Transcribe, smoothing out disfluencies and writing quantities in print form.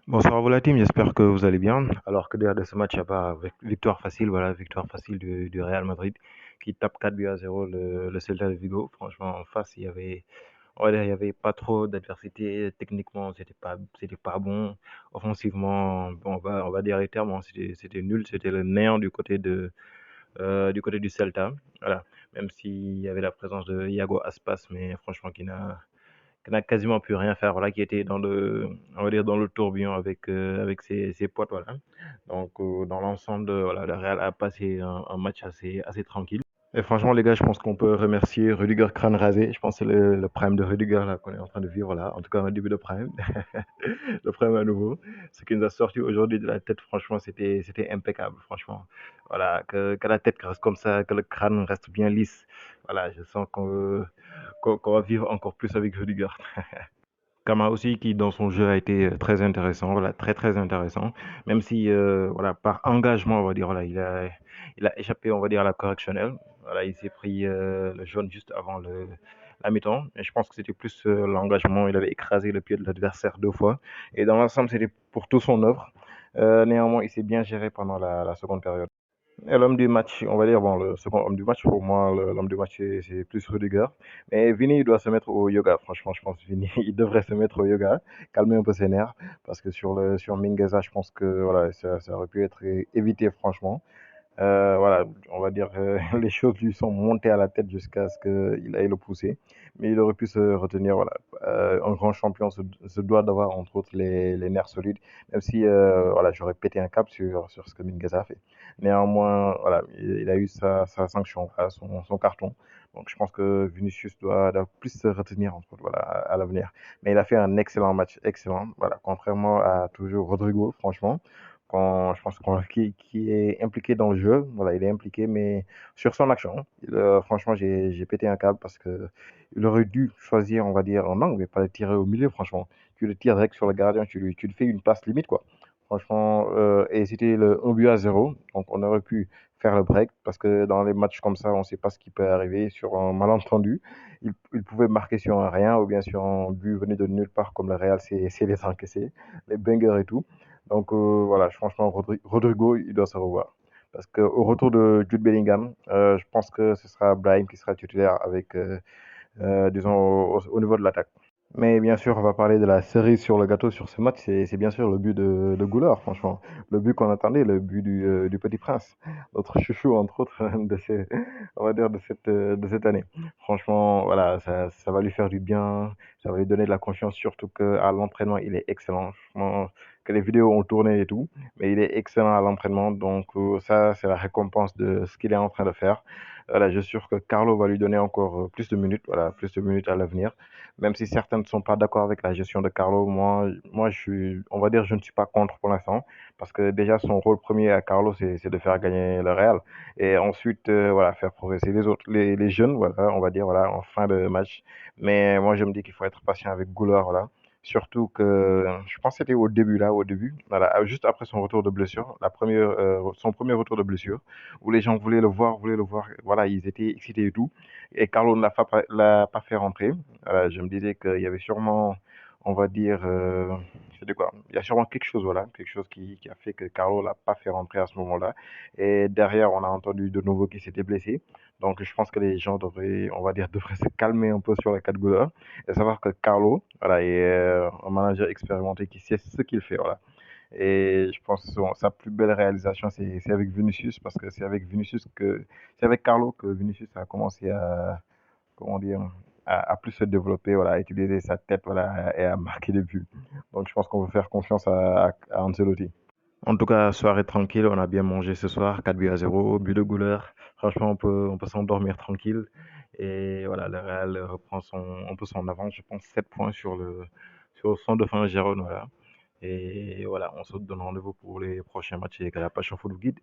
Bonsoir à vous la team, j'espère que vous allez bien. Alors que derrière de ce match, il n'y a pas victoire facile, voilà, victoire facile du Real Madrid qui tape 4 buts à 0 le Celta de Vigo. Franchement, en face, il y avait pas trop d'adversité. Techniquement, c'était pas bon. Offensivement, bon, on va dire les termes, hein, c'était nul, c'était le néant du côté du Celta. Voilà. Même s'il y avait la présence de Iago Aspas, mais franchement, qui n'a quasiment pu rien faire, voilà, qui était on va dire dans le tourbillon avec ses potes, voilà. Donc, dans l'ensemble, voilà, le Real a passé un match assez tranquille. Et franchement, les gars, je pense qu'on peut remercier Rudiger crâne rasé. Je pense que c'est le prime de Rudiger là qu'on est en train de vivre là. En tout cas, un début de prime. Le prime à nouveau. Ce qui nous a sorti aujourd'hui de la tête, franchement, c'était impeccable, franchement. Voilà, que la tête reste comme ça, que le crâne reste bien lisse. Voilà, je sens qu'on va vivre encore plus avec Rudiger. Kama aussi qui dans son jeu a été très intéressant, voilà, très intéressant. Même si voilà par engagement on va dire voilà il a échappé on va dire à la correctionnelle. Voilà il s'est pris le jaune juste avant la mi-temps. Et je pense que c'était plus l'engagement. Il avait écrasé le pied de l'adversaire 2 fois. Et dans l'ensemble c'était pour tout son œuvre. Néanmoins il s'est bien géré pendant la seconde période. Et l'homme du match, on va dire, bon, le second homme du match, pour moi, l'homme du match, c'est plus Rudiger. Mais Vini, il doit se mettre au yoga. Franchement, je pense que Vini, il devrait se mettre au yoga, calmer un peu ses nerfs. Parce que sur Mingueza, je pense que voilà, ça aurait pu être évité, franchement. Voilà, on va dire les choses lui sont montées à la tête jusqu'à ce qu'il aille le pousser. Mais il aurait pu se retenir. Voilà. Un grand champion se doit d'avoir entre autres les nerfs solides, même si voilà, j'aurais pété un cap sur ce que Mingueza a fait. Néanmoins, voilà, il a eu sa sanction, voilà, son carton. Donc je pense que Vinicius doit plus se retenir entre autres, voilà, à l'avenir. Mais il a fait un excellent match, excellent. Voilà, contrairement à toujours Rodrigo, franchement je pense qui est impliqué dans le jeu. Voilà, il est impliqué, mais sur son action, franchement, j'ai pété un câble parce que il aurait dû choisir, on va dire, un angle, mais pas le tirer au milieu, franchement. Tu le tires direct sur le gardien, tu lui fais une passe limite, quoi. Franchement, et c'était le 1 but à 0, donc on aurait pu faire le break parce que dans les matchs comme ça, on ne sait pas ce qui peut arriver sur un malentendu. Il pouvait marquer sur un rien ou bien sur un but venu de nulle part comme le Real, c'est les encaissés, les bangers et tout. Donc voilà, franchement, Rodrigo, il doit se revoir. Parce qu'au retour de Jude Bellingham, je pense que ce sera Brahim qui sera titulaire avec, disons, au niveau de l'attaque. Mais bien sûr, on va parler de la cerise sur le gâteau sur ce match. C'est bien sûr le but de Goulart, franchement. Le but qu'on attendait, le but du Petit Prince. Notre chouchou, entre autres, on va dire de cette année. Franchement, voilà, ça va lui faire du bien. Ça va lui donner de la confiance, surtout qu'à l'entraînement, il est excellent. Franchement, que les vidéos ont tourné et tout. Mais il est excellent à l'entraînement. Donc, ça, c'est la récompense de ce qu'il est en train de faire. Voilà, je suis sûr que Carlo va lui donner encore plus de minutes, voilà, plus de minutes à l'avenir. Même si certains ne sont pas d'accord avec la gestion de Carlo, moi, on va dire, je ne suis pas contre pour l'instant, parce que déjà son rôle premier à Carlo, c'est de faire gagner le Real, et ensuite, voilà, faire progresser les autres, les jeunes, voilà, on va dire, voilà, en fin de match. Mais moi, je me dis qu'il faut être patient avec Goulart, voilà. Surtout que je pense que c'était au début là, au début, voilà, juste après son retour de blessure, son premier retour de blessure, où les gens voulaient le voir, voilà, ils étaient excités et tout, et Carlo ne l'a pas fait rentrer. Voilà, je me disais qu'il y avait sûrement, on va dire, c'était quoi? Il y a sûrement quelque chose, voilà, quelque chose qui a fait que Carlo l'a pas fait rentrer à ce moment-là. Et derrière, on a entendu de nouveau qu'il s'était blessé. Donc, je pense que les gens devraient, on va dire, devraient se calmer un peu sur les 4 gouleurs et savoir que Carlo, voilà, est un manager expérimenté qui sait ce qu'il fait, voilà. Et je pense que sa plus belle réalisation, c'est avec Vinicius, parce que c'est avec Carlo que Vinicius a commencé à, comment dire, à plus se développer, voilà, à utiliser sa tête, voilà, et à marquer des buts. Donc je pense qu'on peut faire confiance à Ancelotti. En tout cas, soirée tranquille, on a bien mangé ce soir, 4 buts à 0, but de Gouleur. Franchement, on peut s'endormir tranquille. Et voilà, le Real reprend un peu son avance, je pense 7 points sur son dauphin Gérone, voilà. Et voilà, on se donne rendez-vous pour les prochains matchs avec la Passion Foot Guide.